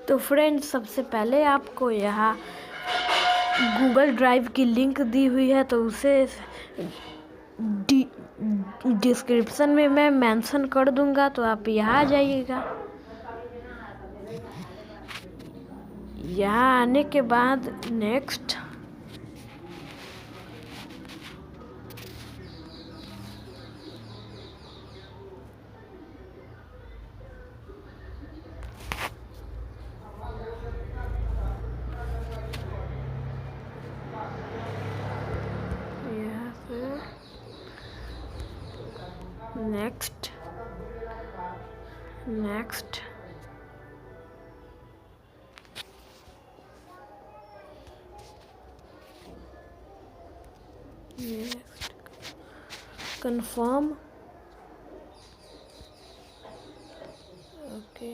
तो फ्रेंड्स, सबसे पहले आपको यहाँ गूगल ड्राइव की लिंक दी हुई है, तो उसे डिस्क्रिप्शन में मैं मेंशन कर दूंगा, तो आप यहाँ आ जाइएगा। यहाँ आने के बाद नेक्स्ट, यहाँ से next next next confirm. Okay,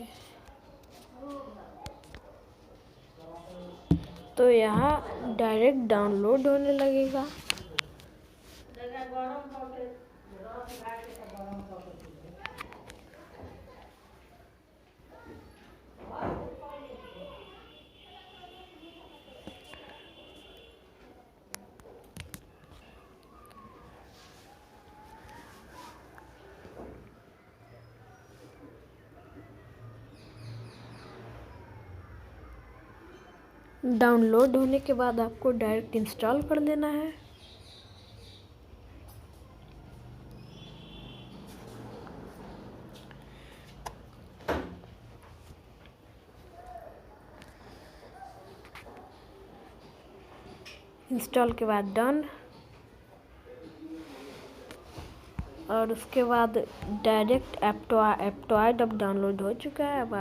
तो यहाँ डायरेक्ट डाउनलोड होने लगेगा। डाउनलोड होने के बाद आपको डायरेक्ट इंस्टॉल कर लेना है। इंस्टॉल के बाद डन, और उसके बाद डायरेक्ट एप्टॉइड अब डाउनलोड हो चुका है। अब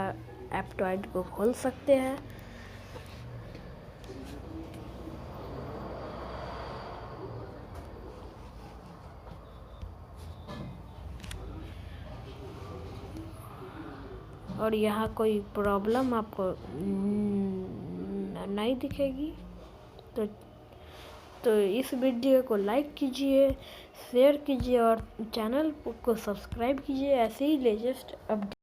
एप्टॉइड को खोल सकते हैं। और यहाँ कोई प्रॉब्लम आपको नहीं दिखेगी। तो इस वीडियो को लाइक कीजिए, शेयर कीजिए और चैनल को सब्सक्राइब कीजिए ऐसे ही लेटेस्ट अपडेट